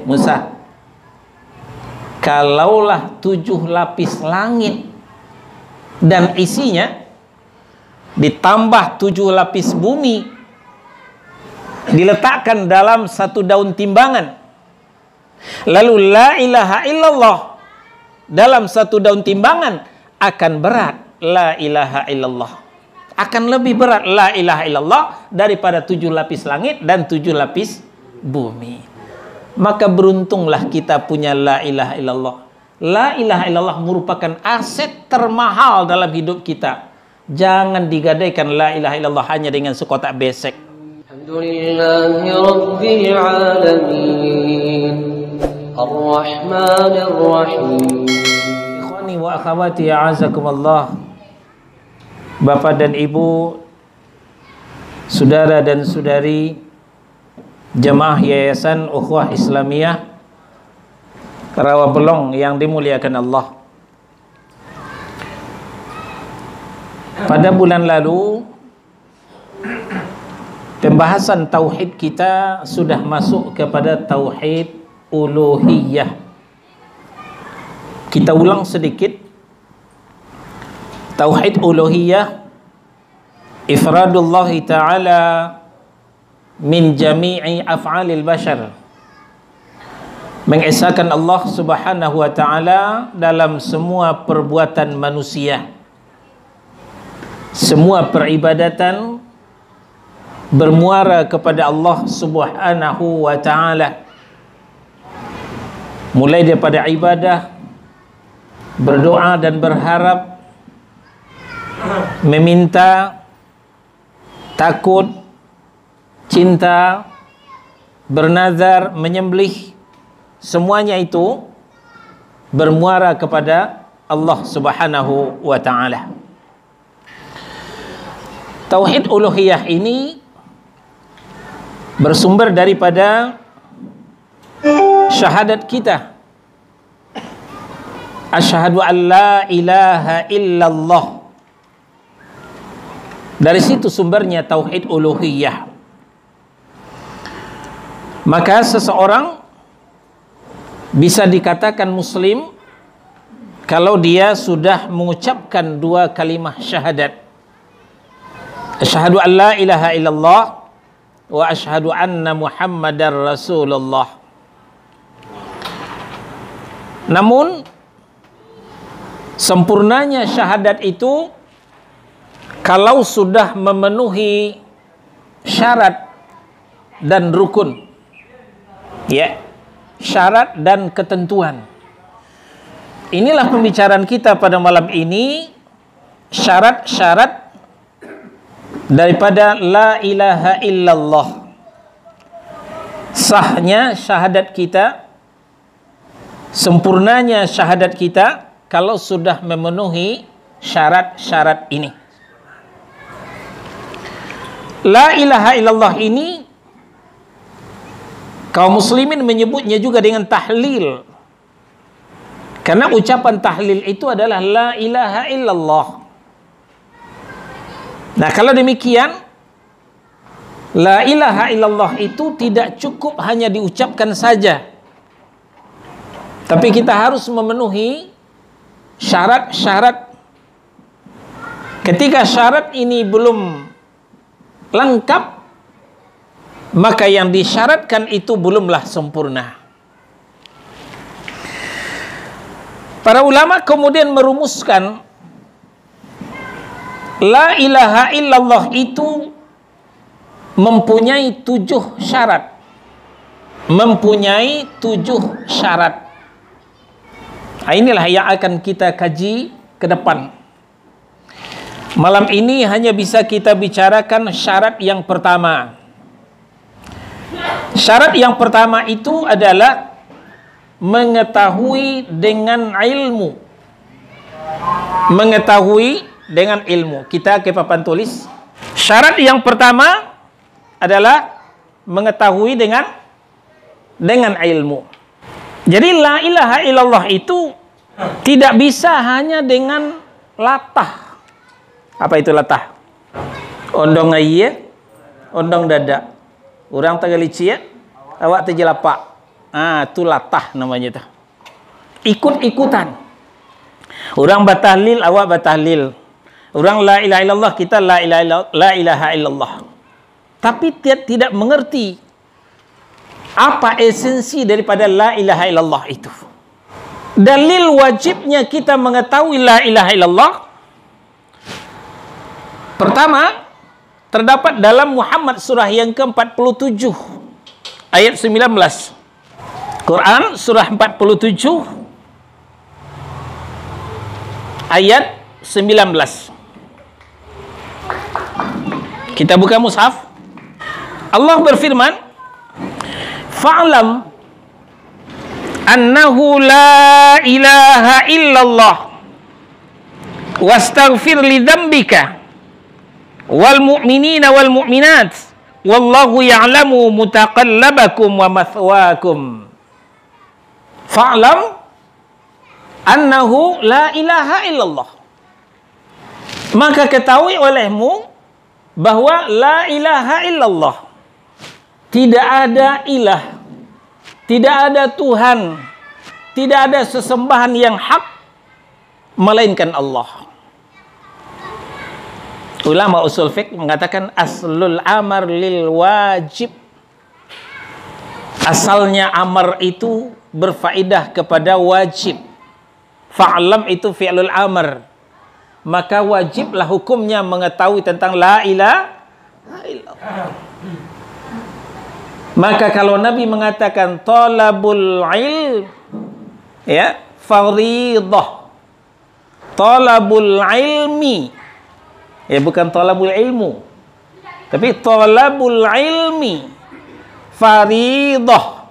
Musa, kalaulah 7 lapis langit dan isinya ditambah 7 lapis bumi diletakkan dalam 1 daun timbangan, lalu la ilaha illallah dalam 1 daun timbangan, akan berat la ilaha illallah, akan lebih berat la ilaha illallah daripada 7 lapis langit dan 7 lapis bumi. Maka beruntunglah kita punya la ilaha illallah. La ilaha illallah merupakan aset termahal dalam hidup kita. Jangan digadaikan la ilaha illallah hanya dengan sekotak besek. Alhamdulillahi Rabbil Alamin Ar-Rahmanir Rahim. Ikhwani wa akhwati a'azakumullah. Bapak dan Ibu, saudara dan saudari jemaah Yayasan Ukhuwah Islamiyah Rawabelong yang dimuliakan Allah. Pada bulan lalu pembahasan tauhid kita sudah masuk kepada tauhid uluhiyah. Kita ulang sedikit. Tauhid uluhiyah, ifradullah ta'ala min jami'i af'alil bashar, mengesahkan Allah subhanahu wa ta'ala dalam semua perbuatan manusia. Semua peribadatan bermuara kepada Allah subhanahu wa ta'ala, mulai daripada ibadah, berdoa dan berharap, meminta, takut, cinta, bernazar, menyembelih, semuanya itu bermuara kepada Allah subhanahu wa ta'ala. Tauhid uluhiyah ini bersumber daripada syahadat kita, asyhadu an la ilaha illallah. Dari situ sumbernya tauhid uluhiyah. Maka seseorang bisa dikatakan muslim kalau dia sudah mengucapkan 2 kalimah syahadat, asyhadu an la ilaha illallah wa asyhadu anna muhammadar rasulullah. Namun sempurnanya syahadat itu kalau sudah memenuhi syarat dan rukun, ya, syarat dan ketentuan. Inilah pembicaraan kita pada malam ini, syarat-syarat daripada la ilaha illallah. Sahnya syahadat kita, sempurnanya syahadat kita kalau sudah memenuhi syarat-syarat ini. La ilaha illallah ini kaum muslimin menyebutnya juga dengan tahlil, karena ucapan tahlil itu adalah la ilaha illallah. Nah, kalau demikian, la ilaha illallah itu tidak cukup hanya diucapkan saja, tapi kita harus memenuhi syarat-syarat. Ketika syarat ini belum lengkap, maka yang disyaratkan itu belumlah sempurna. Para ulama kemudian merumuskan la ilaha illallah itu mempunyai 7 syarat. Mempunyai 7 syarat. Nah, inilah yang akan kita kaji ke depan. Malam ini hanya bisa kita bicarakan syarat yang pertama. Syarat yang pertama itu adalah mengetahui dengan ilmu. Mengetahui dengan ilmu. Kita ke papan tulis. Syarat yang pertama adalah mengetahui dengan ilmu. Jadi la ilaha illallah itu tidak bisa hanya dengan latah. Apa itu latah? Ondong ayah, ondong dada. Orang tagalicia, awak tejelapak. Itu latah namanya tuh. Ikut-ikutan. Orang batahlil, awak batahlil. Orang la ilaha illallah, kita la ilaha illallah. Tapi tidak mengerti apa esensi daripada la ilaha illallah itu. Dalil wajibnya kita mengetahui la ilaha illallah. Pertama, terdapat dalam Muhammad surah yang ke-47 ayat 19. Quran surah 47 ayat 19. Kita buka mushaf. Allah berfirman, "Fa'lam annahu la ilaha illallah wastaghfir li dzambika wal mu'minina wal mu'minat wallahu ya'lamu mutaqallabakum wa mathwaakum." Fa'lam annahu la ilaha illallah. Maka ketahui olehmu bahwa la ilaha illallah, tidak ada ilah, tidak ada Tuhan, tidak ada sesembahan yang hak melainkan Allah. Ulama usul fiqh mengatakan aslul amar lil wajib. Asalnya amar itu berfaedah kepada wajib. Fa'lam itu fi'lul amr. Maka wajiblah hukumnya mengetahui tentang la ilaha illallah. Maka kalau Nabi mengatakan talabul ilm, ya, fardhidah. Talabul ilmi, ya, bukan talabul ilmu, tapi talabul ilmi fardhidah.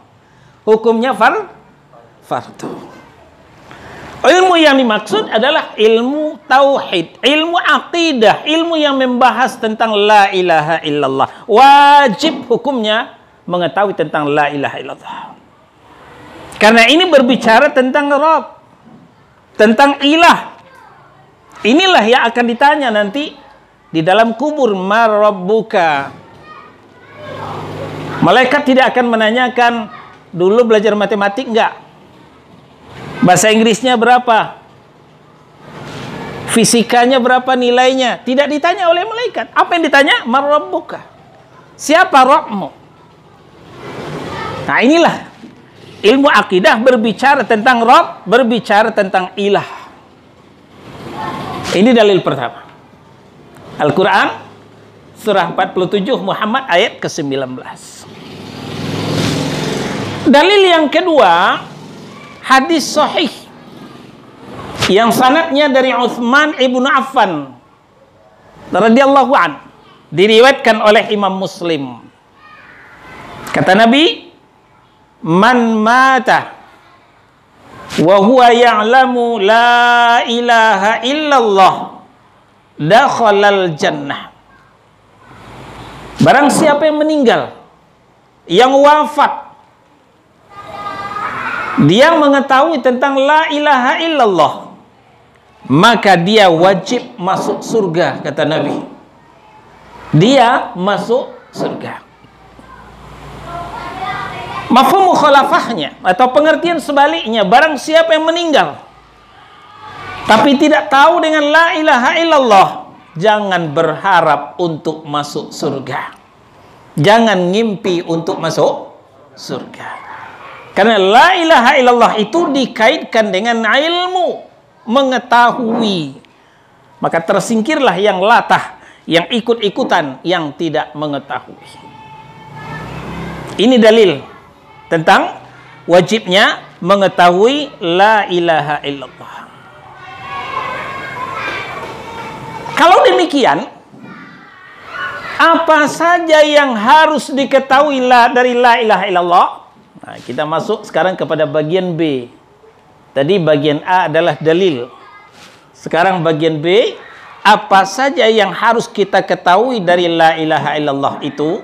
Hukumnya fardu. Ilmu yang dimaksud adalah ilmu tauhid, ilmu akidah, ilmu yang membahas tentang la ilaha illallah. Wajib hukumnya mengetahui tentang la ilaha illallah. Karena ini berbicara tentang Rabb, tentang ilah. Inilah yang akan ditanya nanti di dalam kubur, ma rabbuka. Malaikat tidak akan menanyakan dulu belajar matematik enggak? Bahasa Inggrisnya berapa? Fisikanya berapa nilainya? Tidak ditanya oleh malaikat. Apa yang ditanya? Man rabbuka. Siapa Rabbmu? Nah, inilah ilmu akidah berbicara tentang Rabb, berbicara tentang ilah. Ini dalil pertama. Al-Quran surah 47 Muhammad ayat ke-19. Dalil yang kedua, hadis sahih yang sanadnya dari Utsman ibnu Affan radhiyallahu an, diriwayatkan oleh Imam Muslim. Kata Nabi, man mata wa huwa ya'lamu la ilaha illallah dakhalal jannah. Barang siapa yang meninggal, yang wafat, dia mengetahui tentang la ilaha illallah, maka dia wajib masuk surga, kata Nabi. Dia masuk surga. Mafhum mukhalafahnya atau pengertian sebaliknya, barang siapa yang meninggal tapi tidak tahu dengan la ilaha illallah, jangan berharap untuk masuk surga. Jangan ngimpi untuk masuk surga. Karena la ilaha illallah itu dikaitkan dengan ilmu, mengetahui. Maka tersingkirlah yang latah, yang ikut-ikutan, yang tidak mengetahui. Ini dalil tentang wajibnya mengetahui la ilaha illallah. Kalau demikian, apa saja yang harus diketahui dari la ilaha illallah? Nah, kita masuk sekarang kepada bagian B. Tadi bagian A adalah dalil. Sekarang bagian B, apa saja yang harus kita ketahui dari la ilaha illallah itu?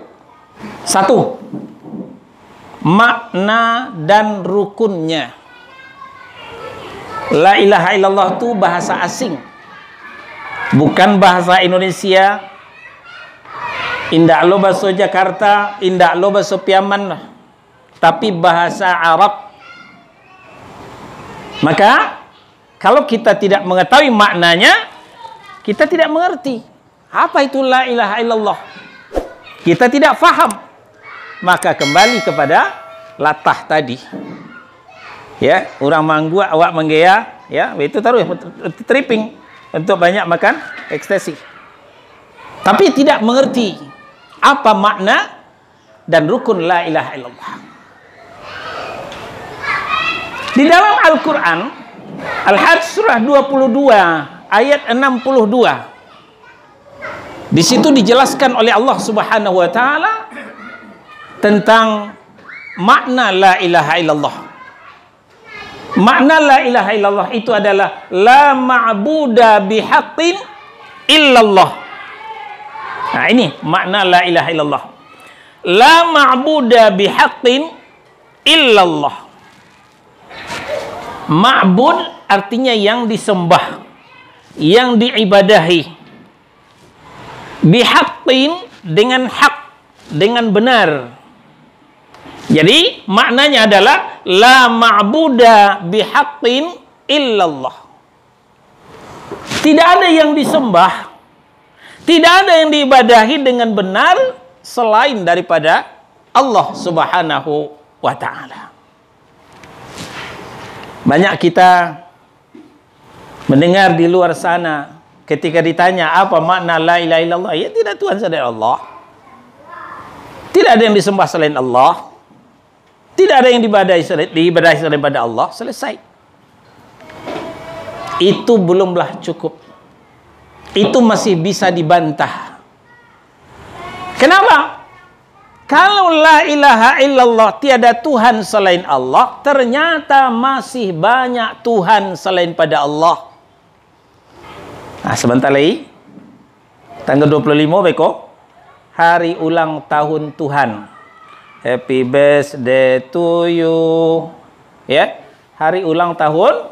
Satu, makna dan rukunnya. La ilaha illallah itu bahasa asing, bukan bahasa Indonesia. Indak lo bahasa Jakarta, indak lo bahasa Piaman. tapi bahasa Arab. Maka kalau kita tidak mengetahui maknanya, kita tidak mengerti apa itu la ilaha illallah. Kita tidak faham. Maka kembali kepada latah tadi. Ya, orang manggu awak menggea, ya, itu taruh tripping untuk banyak makan ekstasi. Tapi tidak mengerti apa makna dan rukun la ilaha illallah. Di dalam Al-Quran, Al-Hajj surah 22 ayat 62, di situ dijelaskan oleh Allah Subhanahu wa taala tentang makna la ilaha illallah. Makna la ilaha illallah itu adalah la ma'buda bihaqqin illallah. Nah, ini makna la ilaha illallah. La ma'buda bihaqqin illallah. Ma'bud artinya yang disembah, yang diibadahi. Bihaqqin dengan hak, dengan benar. Jadi maknanya adalah la ma'buda bihaqqin illallah. Tidak ada yang disembah, tidak ada yang diibadahi dengan benar selain daripada Allah Subhanahu wa taala. Banyak kita mendengar di luar sana ketika ditanya apa makna la ilaha illallah, ya tidak Tuhan selain Allah. Tidak ada yang disembah selain Allah. Tidak ada yang diibadahi selain pada Allah. Selesai. Itu belumlah cukup. Itu masih bisa dibantah. Kenapa? Kalau la ilaha illallah, tiada Tuhan selain Allah, ternyata masih banyak Tuhan selain pada Allah. Nah, sebentar lagi, tanggal 25 beko, hari ulang tahun Tuhan. Happy birthday to you. Ya, hari ulang tahun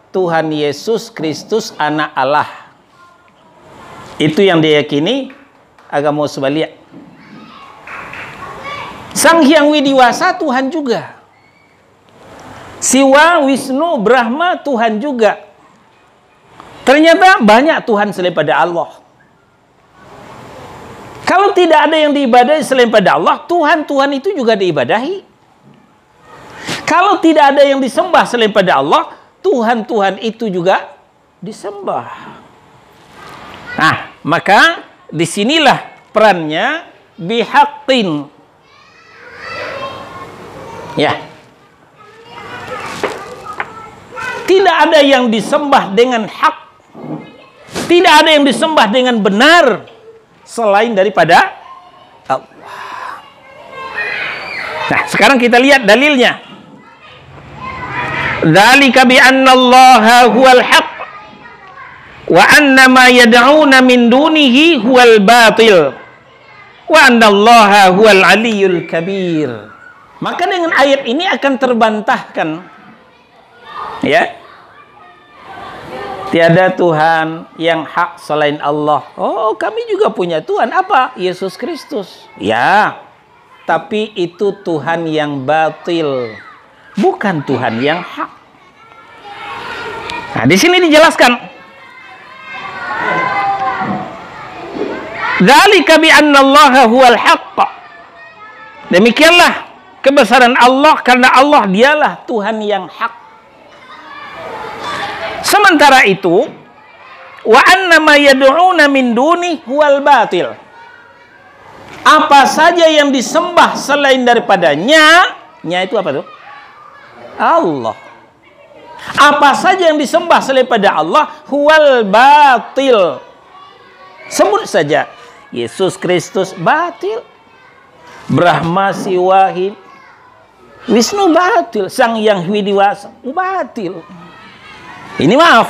Tuhan Yesus Kristus anak Allah. Itu yang diyakini agama Subaliat. Sang Hyang Widiwasa Tuhan juga. Siwa, Wisnu, Brahma Tuhan juga. Ternyata banyak Tuhan selain pada Allah. Kalau tidak ada yang diibadahi selain pada Allah, Tuhan-Tuhan itu juga diibadahi. Kalau tidak ada yang disembah selain pada Allah, Tuhan-Tuhan itu juga disembah. Nah, maka disinilah perannya bihaqqin. Ya. Tidak ada yang disembah dengan hak. Tidak ada yang disembah dengan benar selain daripada Allah. Nah, sekarang kita lihat dalilnya. Dzalika bi anna Allaha huwal haqq wa anna ma yad'una min dunihi huwal batil wa anna Allaha huwal aliyyul kabir. Maka dengan ayat ini akan terbantahkan, ya, tiada Tuhan yang hak selain Allah. Oh, kami juga punya Tuhan. Apa? Yesus Kristus. Ya, tapi itu Tuhan yang batil, bukan Tuhan yang hak. Nah, di sini dijelaskan. Dzalika bi anna Allaha huwal haqq. Demikianlah kebesaran Allah karena Allah dialah Tuhan yang hak. Sementara itu, wa anna ma yad'una min duni huwal batil. Apa saja yang disembah selain daripadanya, nya itu apa tuh? Allah. Apa saja yang disembah selain pada Allah, huwal batil. Sebut saja Yesus Kristus batil, Brahma Siwahid, Wisnu batil, Sang Hyang Widiwasa batil. Ini maaf,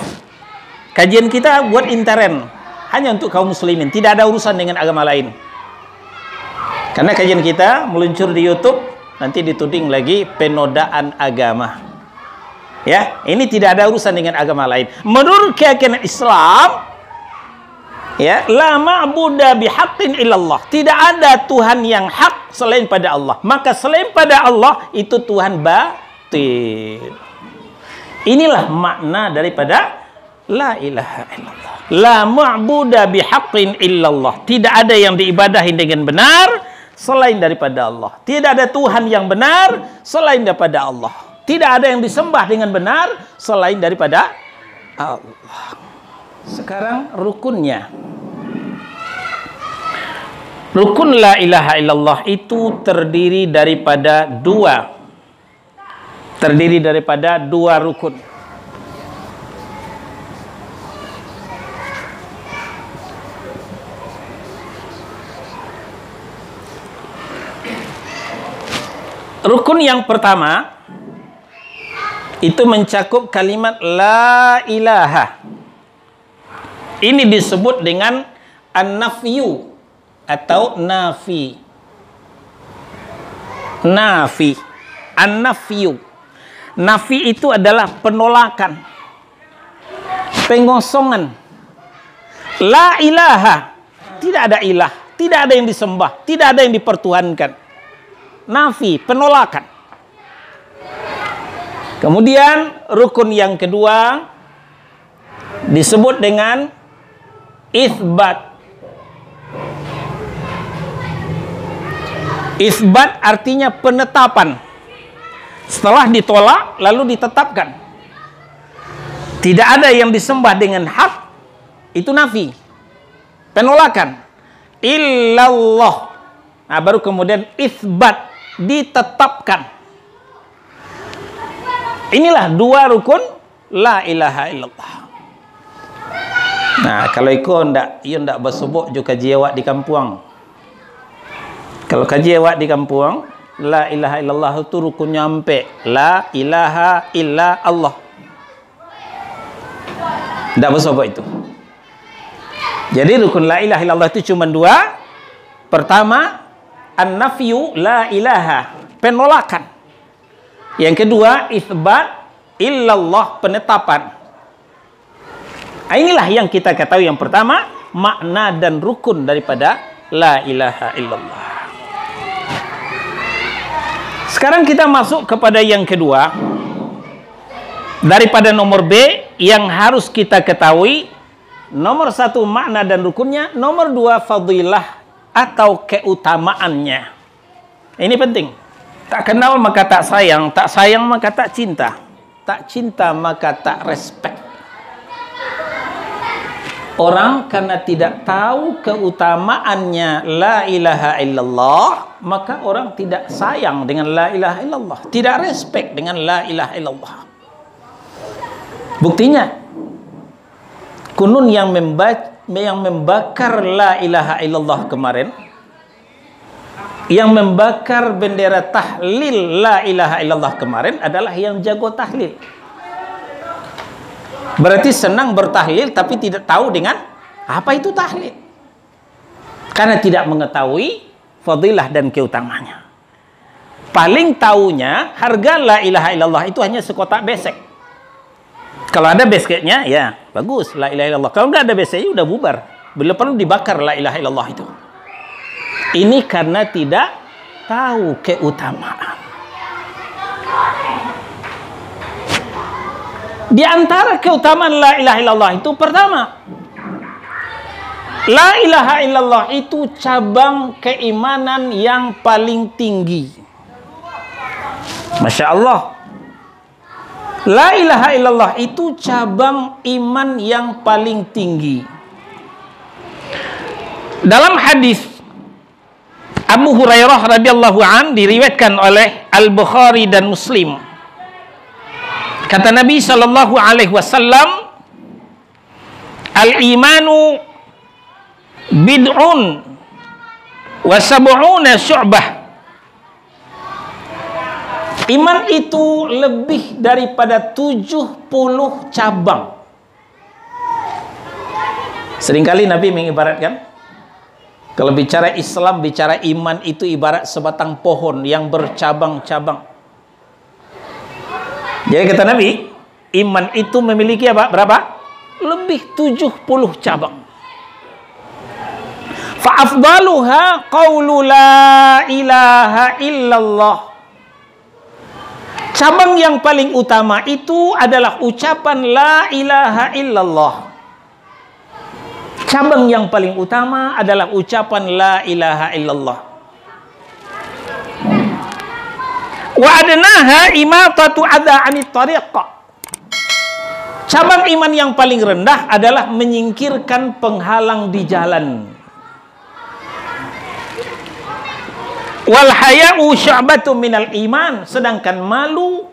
kajian kita buat intern, hanya untuk kaum muslimin, tidak ada urusan dengan agama lain. Karena kajian kita meluncur di YouTube, nanti dituding lagi penodaan agama. Ya, ini tidak ada urusan dengan agama lain. Menurut keyakinan Islam, Ya, la ma'buda bihaqqin illallah. Tidak ada Tuhan yang hak selain pada Allah. Maka selain pada Allah itu Tuhan batil. Inilah makna daripada la ilaha illallah. La ma'buda bihaqqin illallah. Tidak ada yang diibadahi dengan benar selain daripada Allah. Tidak ada Tuhan yang benar selain daripada Allah. Tidak ada yang disembah dengan benar selain daripada Allah. Sekarang rukunnya. Rukun la ilaha illallah itu terdiri daripada dua rukun. Rukun yang pertama itu mencakup kalimat la ilaha. Ini disebut dengan an-nafyu atau nafi. Nafi. An-nafyu. Nafi itu adalah penolakan, pengosongan. La ilaha. Tidak ada ilah, tidak ada yang disembah, tidak ada yang dipertuhankan. Nafi, penolakan. Kemudian rukun yang kedua disebut dengan isbat. Isbat artinya penetapan. Setelah ditolak lalu ditetapkan. Tidak ada yang disembah dengan hak, itu nafi, penolakan. Illallah. Nah, baru kemudian isbat, ditetapkan. Inilah dua rukun la ilaha illallah. Nah, kalau ikut ndak bersebut juga kaji awak di kampung. Kalau kaji awak di kampung, la ilaha illallah itu rukun nyampe. La ilaha illa Allah. Ndak bersebut itu. Jadi rukun la ilaha illallah itu cuma dua. Pertama, an-nafyu la ilaha, penolakan. Yang kedua, isbat illallah, penetapan. Inilah yang kita ketahui yang pertama, makna dan rukun daripada la ilaha illallah. Sekarang kita masuk kepada yang kedua. Daripada nomor B yang harus kita ketahui, nomor satu makna dan rukunnya, nomor dua fadilah atau keutamaannya. Ini penting. Tak kenal maka tak sayang maka tak cinta maka tak respect. Orang karena tidak tahu keutamaannya la ilaha illallah, maka orang tidak sayang dengan la ilaha illallah, tidak respect dengan la ilaha illallah. Buktinya, kunun yang membakar la ilaha illallah kemarin, yang membakar bendera tahlil la ilaha illallah kemarin adalah yang jago tahlil. Berarti senang bertahlil tapi tidak tahu dengan apa itu tahlil. Karena tidak mengetahui fadilah dan keutamanya. Paling tahunya harga la ilaha illallah itu hanya sekotak besek. Kalau ada beseknya ya bagus la ilaha illallah. Kalau tidak ada beseknya udah bubar. Bila perlu dibakar la ilaha illallah itu. Ini karena tidak tahu keutamaan. Di antara keutamaan la ilaha illallah itu pertama, la ilaha illallah itu cabang keimanan yang paling tinggi. Masya Allah. La ilaha illallah itu cabang iman yang paling tinggi. Dalam hadis Abu Hurairah radhiyallahu an diriwayatkan oleh Al-Bukhari dan Muslim. Kata Nabi sallallahu alaihi wasallam, al-imanu bid'un wa sab'una syu'bah. Iman itu lebih daripada 70 cabang. Seringkali Nabi mengibaratkan, kalau bicara Islam, bicara iman itu ibarat sebatang pohon yang bercabang-cabang. Jadi kata Nabi, iman itu memiliki apa? Berapa? Lebih 70 cabang. Fa afdaluha qaulu la ilaha illallah. Cabang yang paling utama itu adalah ucapan la ilaha illallah. Cabang yang paling utama adalah ucapan la ilaha illallah. Wa adnaha imatatu adza 'anit tariqah. Cabang iman yang paling rendah adalah menyingkirkan penghalang di jalan. Wal haya'u syu'batun minal iman, sedangkan malu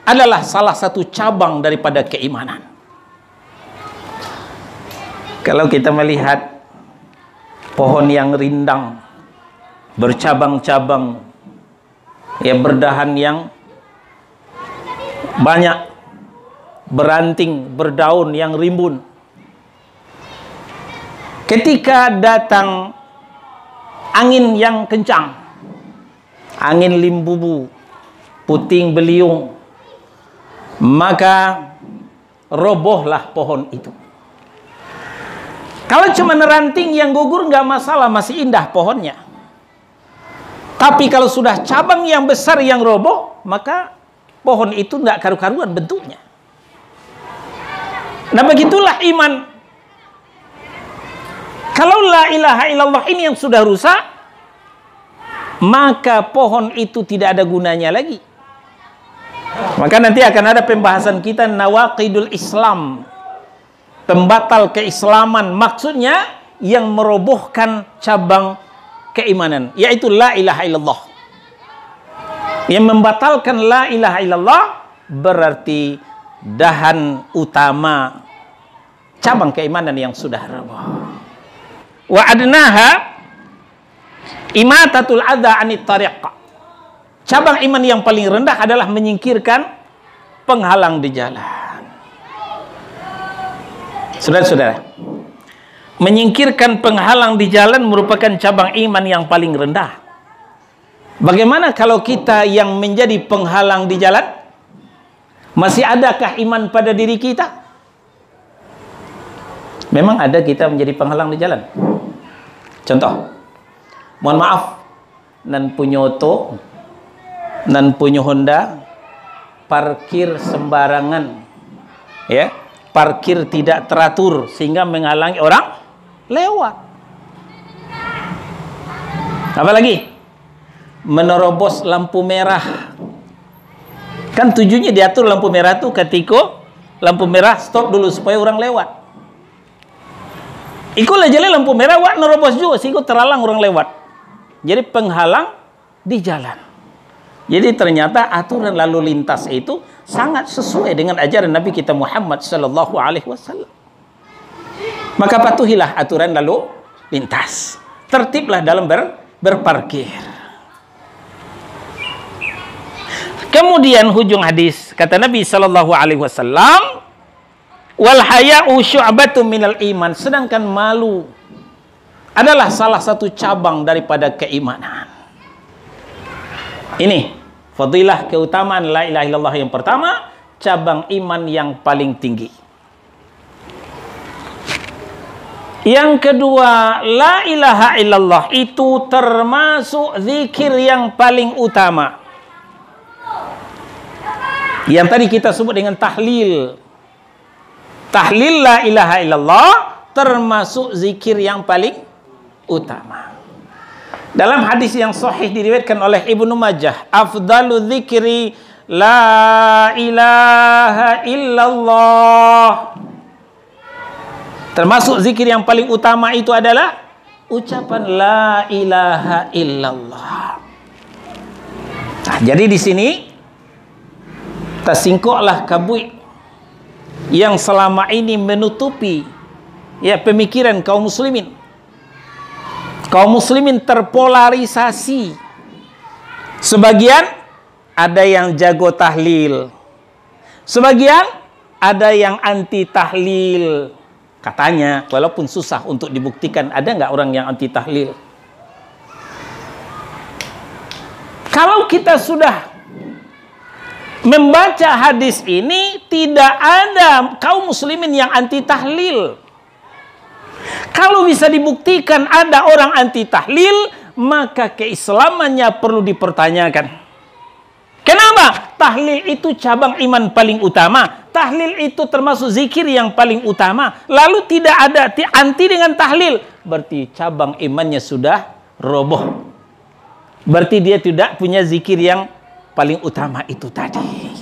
adalah salah satu cabang daripada keimanan. Kalau kita melihat pohon yang rindang, bercabang-cabang, ya berdahan yang banyak, beranting, berdaun yang rimbun. Ketika datang angin yang kencang, angin limbubu, puting beliung, maka robohlah pohon itu. Kalau cuma ranting yang gugur nggak masalah, masih indah pohonnya. Tapi kalau sudah cabang yang besar yang roboh, maka pohon itu nggak karu-karuan bentuknya. Nah begitulah iman. Kalau la ilaha illallah ini yang sudah rusak, maka pohon itu tidak ada gunanya lagi. Maka nanti akan ada pembahasan kita nawaqidul Islam, pembatal keislaman, maksudnya yang merobohkan cabang keimanan, yaitu la ilaha illallah. Yang membatalkan la ilaha illallah berarti dahan utama cabang keimanan yang sudah roboh. Wa adnaha imatatul adza 'anit tariqah. Cabang iman yang paling rendah adalah menyingkirkan penghalang di jalan. Saudara-saudara, menyingkirkan penghalang di jalan merupakan cabang iman yang paling rendah. Bagaimana kalau kita yang menjadi penghalang di jalan? Masih adakah iman pada diri kita? Memang ada kita menjadi penghalang di jalan. Contoh, mohon maaf, nan punya oto, nan punya Honda, parkir sembarangan, ya, parkir tidak teratur sehingga menghalangi orang lewat. Apalagi menerobos lampu merah. Kan tujuannya diatur lampu merah tuh ketika lampu merah stop dulu supaya orang lewat. Iko lah jalan lampu merah, wak nerobos juga sehingga terhalang orang lewat. Jadi penghalang di jalan. Jadi ternyata aturan lalu lintas itu sangat sesuai dengan ajaran Nabi kita Muhammad sallallahu alaihi wasallam. Maka patuhilah aturan lalu lintas. Tertiblah dalam berparkir. Kemudian hujung hadis kata Nabi sallallahu alaihi wasallam, wal haya'u syu'batun minal iman, sedangkan malu adalah salah satu cabang daripada keimanan. Ini fadilah keutamaan la ilaha illallah yang pertama, cabang iman yang paling tinggi. Yang kedua, la ilaha illallah itu termasuk zikir yang paling utama. Yang tadi kita sebut dengan tahlil. Tahlil la ilaha illallah termasuk zikir yang paling utama. Dalam hadis yang sahih diriwayatkan oleh Ibnu Majah, afdalu dzikri la ilaha illallah. Termasuk zikir yang paling utama itu adalah ucapan la ilaha illallah. Nah, jadi di sini tersingkoklah kabui yang selama ini menutupi ya pemikiran kaum muslimin. Kaum muslimin terpolarisasi. Sebagian ada yang jago tahlil. Sebagian ada yang anti tahlil. Katanya, walaupun susah untuk dibuktikan, ada nggak orang yang anti tahlil? Kalau kita sudah membaca hadis ini, tidak ada kaum muslimin yang anti tahlil. Kalau bisa dibuktikan ada orang anti tahlil, maka keislamannya perlu dipertanyakan. Kenapa? Tahlil itu cabang iman paling utama. Tahlil itu termasuk zikir yang paling utama. Lalu tidak ada anti dengan tahlil, berarti cabang imannya sudah roboh. Berarti dia tidak punya zikir yang paling utama itu tadi.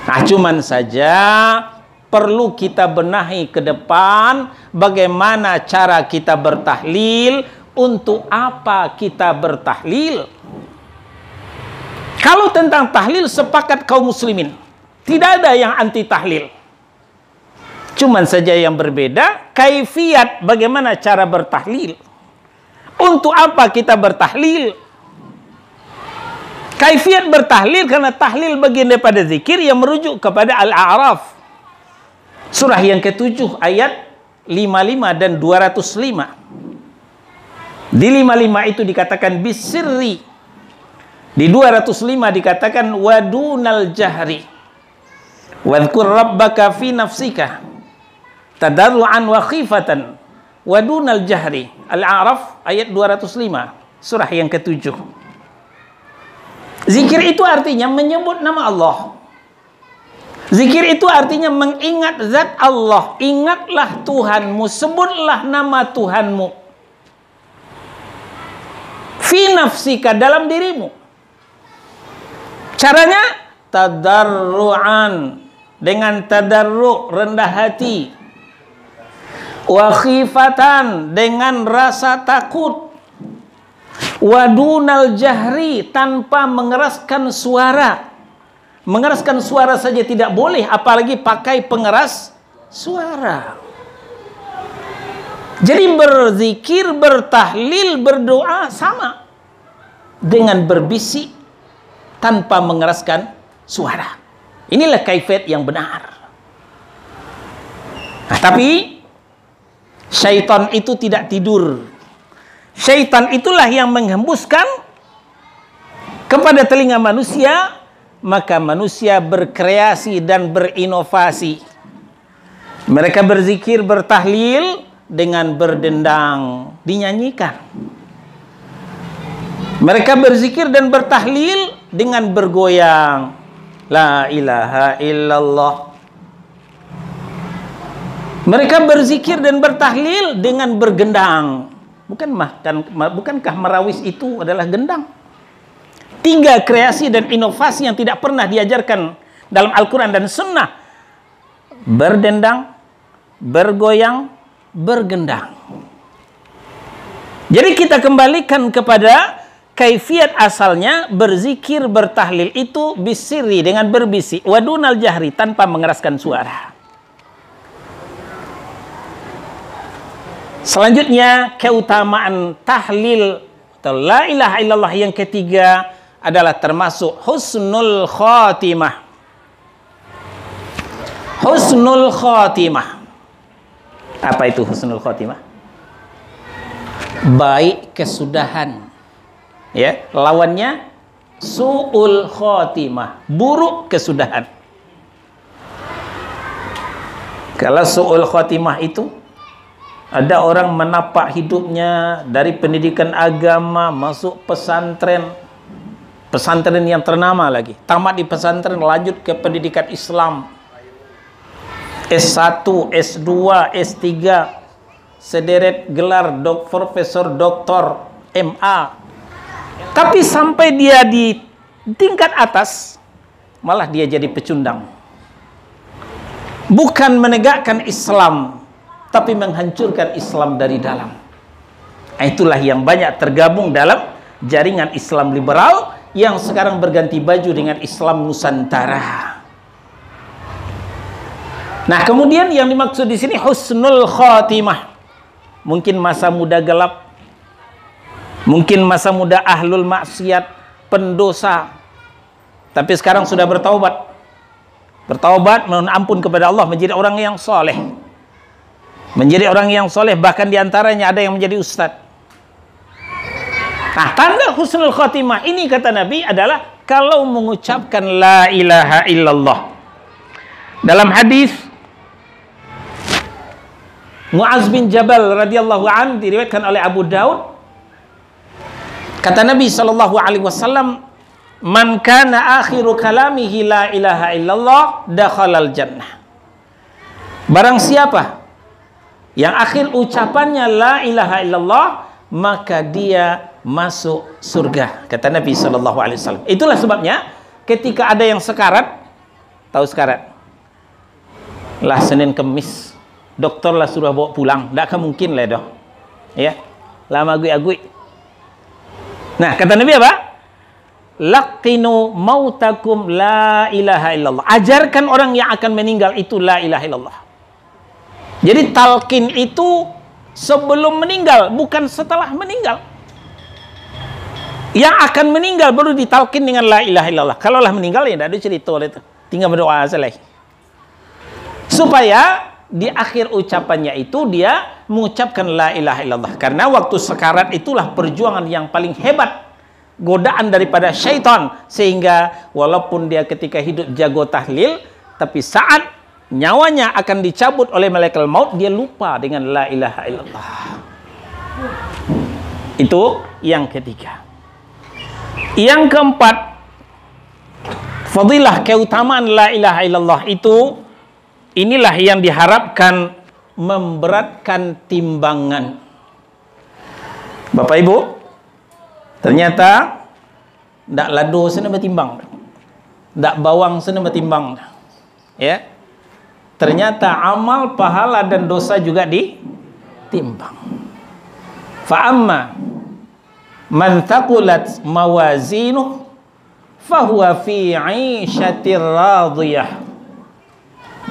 Nah, cuman saja perlu kita benahi ke depan bagaimana cara kita bertahlil, untuk apa kita bertahlil. Kalau tentang tahlil sepakat kaum muslimin, tidak ada yang anti tahlil. Cuman saja yang berbeda kaifiat bagaimana cara bertahlil. Untuk apa kita bertahlil? Kaifiat bertahlil karena tahlil bagian daripada zikir yang merujuk kepada Al-A'raf. Surah yang ke-7 ayat 55 dan 205. Di 55 itu dikatakan bisirri. Di 205 dikatakan wadunal jahri. Wadhkur rabbaka fi nafsika tadarruan wa khifatan wadunal jahri. Al-A'raf ayat 205. Surah yang ke-7. Zikir itu artinya menyebut nama Allah. Zikir itu artinya mengingat zat Allah. Ingatlah Tuhanmu, sebutlah nama Tuhanmu. Fi nafsika, dalam dirimu. Caranya tadarruan, dengan tadarru', rendah hati. Wa khifatan, dengan rasa takut. Wadunal jahri, tanpa mengeraskan suara. Mengeraskan suara saja tidak boleh, apalagi pakai pengeras suara. Jadi berzikir, bertahlil, berdoa sama dengan berbisik tanpa mengeraskan suara. Inilah kaifiat yang benar. Nah, tapi syaitan itu tidak tidur. Syaitan itulah yang menghembuskan kepada telinga manusia, maka manusia berkreasi dan berinovasi. Mereka berzikir, bertahlil dengan berdendang, dinyanyikan. Mereka berzikir dan bertahlil dengan bergoyang. La ilaha illallah. Mereka berzikir dan bertahlil dengan bergendang. Bukankah merawis itu adalah gendang? 3 kreasi dan inovasi yang tidak pernah diajarkan dalam Al-Quran dan Sunnah. Berdendang, bergoyang, bergendang. Jadi kita kembalikan kepada kaifiat asalnya. Berzikir, bertahlil itu bisiri, dengan berbisik. Wadunal jahri, tanpa mengeraskan suara. Selanjutnya keutamaan tahlil atau la ilaha illallah yang ketiga adalah termasuk husnul khatimah. Husnul khatimah. Apa itu husnul khatimah? Baik kesudahan. Ya, lawannya su'ul khatimah, buruk kesudahan. Kalau su'ul khatimah itu ada orang menapak hidupnya dari pendidikan agama masuk pesantren. Pesantren yang ternama lagi. Tamat di pesantren, lanjut ke pendidikan Islam. S1, S2, S3. Sederet gelar profesor, doktor, MA. Tapi sampai dia di tingkat atas, malah dia jadi pecundang. Bukan menegakkan Islam, tapi menghancurkan Islam dari dalam. Itulah yang banyak tergabung dalam jaringan Islam liberal yang sekarang berganti baju dengan Islam Nusantara. Nah, kemudian yang dimaksud di sini husnul khatimah. Mungkin masa muda gelap, mungkin masa muda ahlul maksiat, pendosa, tapi sekarang sudah bertaubat. Bertaubat, mohon ampun kepada Allah, menjadi orang yang soleh. Menjadi orang yang soleh, bahkan diantaranya ada yang menjadi ustadz. Nah, tanda husnul khatimah ini kata Nabi adalah kalau mengucapkan la ilaha illallah. Dalam hadis Muaz bin Jabal radhiyallahu an, diriwayatkan oleh Abu Daud, kata Nabi sallallahu alaihi wasallam, "Man kana akhiru kalamihi la ilaha illallah dakhalal jannah." Barang siapa yang akhir ucapannya la ilaha illallah, maka dia masuk surga, kata Nabi sallallahu alaihi wasallam. Itulah sebabnya ketika ada yang sekarat, tahu sekarat? Lah Senin Kemis, dokter lah suruh bawa pulang, tak akan mungkin lah dah. Ya. Lama agui-agui. Nah, kata Nabi apa? Laqinu mautakum la ilaha illallah. Ajarkan orang yang akan meninggal itu la ilaha illallah. Jadi talqin itu sebelum meninggal, bukan setelah meninggal. Yang akan meninggal baru ditalqin dengan la ilaha illallah. Kalau lah meninggal ya tidak ada cerita itu. Tinggal berdoa saja. Supaya di akhir ucapannya itu dia mengucapkan la ilaha illallah. Karena waktu sekarat itulah perjuangan yang paling hebat, godaan daripada syaitan, sehingga walaupun dia ketika hidup jago tahlil, tapi saat nyawanya akan dicabut oleh malaikat maut, dia lupa dengan la ilaha illallah. Itu yang ketiga. Yang keempat, fadilah keutamaan la ilaha illallah itu, inilah yang diharapkan memberatkan timbangan. Bapak Ibu, ternyata ndak lado sana bertimbang, ndak bawang sana bertimbang, ya. Ternyata amal, pahala dan dosa juga ditimbang. Fa'amma man thaqulat mawazinuh fahuwa fi 'ishatir radiyah.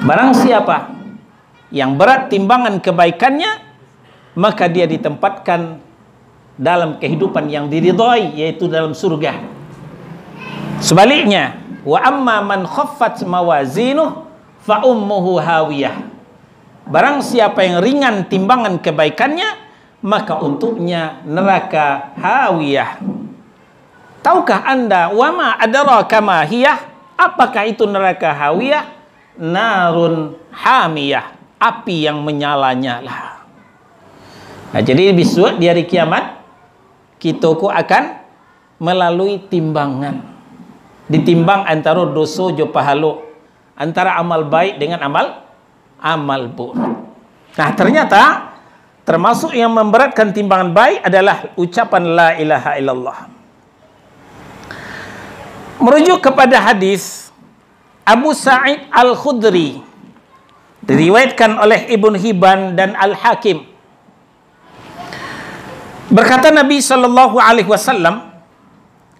Barang siapa yang berat timbangan kebaikannya, maka dia ditempatkan dalam kehidupan yang diridhai, yaitu dalam surga. Sebaliknya, wa amma man khaffat mawazinuh fa ummuhu hawiyah. Barang siapa yang ringan timbangan kebaikannya, maka untuknya neraka hawiyah. Tahukah Anda wama adraka ma hiyah? Apakah itu neraka hawiyah? Narun hamiyah, api yang menyala-nyala. Nah, jadi besok di hari kiamat kita akan melalui timbangan. Ditimbang antara dosa jo pahala, antara amal baik dengan amal buruk. Nah, ternyata termasuk yang memberatkan timbangan baik adalah ucapan la ilaha illallah. Merujuk kepada hadis Abu Sa'id Al-Khudri, diriwayatkan oleh Ibn Hibban dan Al-Hakim. Berkata Nabi sallallahu alaihi wasallam,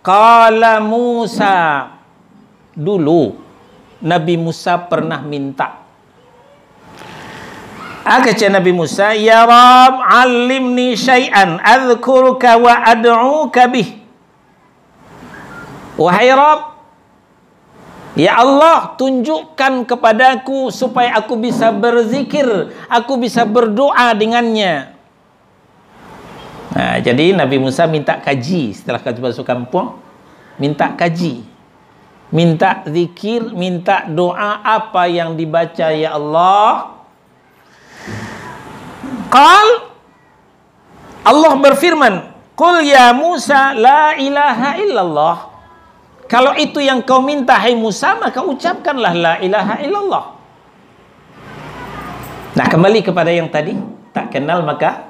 qala Musa, dulu Nabi Musa pernah minta. Kata Nabi Musa, ya Rabb, alimni syai'an adhkuruka wa ad'uka bih. Wahai Rabb, ya Allah, tunjukkan kepadaku supaya aku bisa berzikir, aku bisa berdoa dengannya. Nah, jadi Nabi Musa minta kaji setelah masuk kampung, minta kaji, minta zikir, minta doa apa yang dibaca ya Allah. Allah berfirman, qul ya Musa la ilaha illallah. Kalau itu yang kau minta hai Musa, maka ucapkanlah la ilaha illallah. Nah, kembali kepada yang tadi, tak kenal maka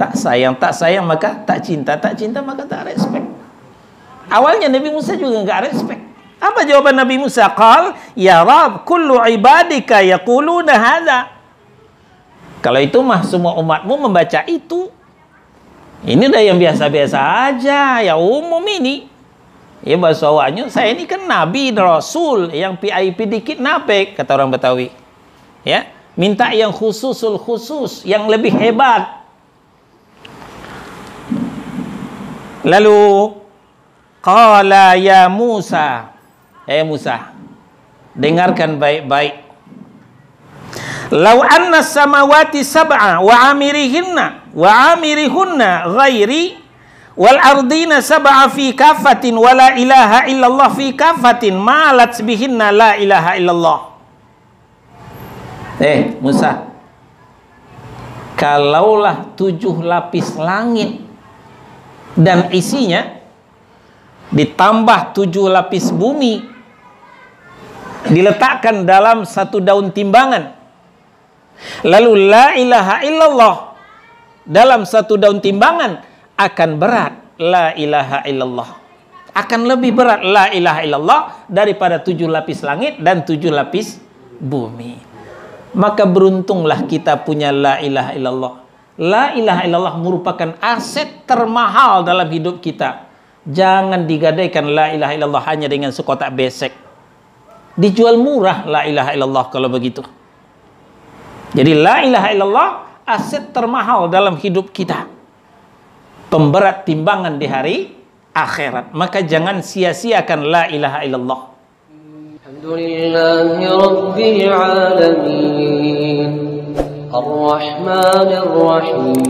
tak sayang, tak sayang maka tak cinta, tak cinta maka tak respect. Awalnya Nabi Musa juga enggak respect. Apa jawaban Nabi Musa? Qal ya Rabb, kullu ibadika yaquluna hadza. Kalau itu mah semua umatmu membaca itu. Ini udah yang biasa-biasa aja, ya umum ini. Ya bahasa awaknya, saya ini kan Nabi Rasul, yang PIP dikit napek, kata orang Betawi. Ya, minta yang khususul khusus, yang lebih hebat. Lalu qala ya Musa, Musa, dengarkan baik-baik. Lau anna samawati sab'a wa amirihunna ghairi wal ardina sab'a fi kafatin wa la ilaha illallah fi kafatin malat bihinna la ilaha illallah. Musa, kalaulah 7 lapis langit dan isinya ditambah 7 lapis bumi diletakkan dalam 1 daun timbangan, lalu la ilaha illallah dalam 1 daun timbangan, akan berat la ilaha illallah, akan lebih berat la ilaha illallah daripada 7 lapis langit dan 7 lapis bumi. Maka beruntunglah kita punya la ilaha illallah. La ilaha illallah merupakan aset termahal dalam hidup kita. Jangan digadaikan la ilaha illallah hanya dengan sekotak besek. Dijual murah la ilaha illallah kalau begitu. Jadi la ilaha illallah aset termahal dalam hidup kita, pemberat timbangan di hari akhirat. Maka jangan sia-siakan la ilaha illallah. Alhamdulillahi Rabbil Alamin Ar-Rahmanir Rahim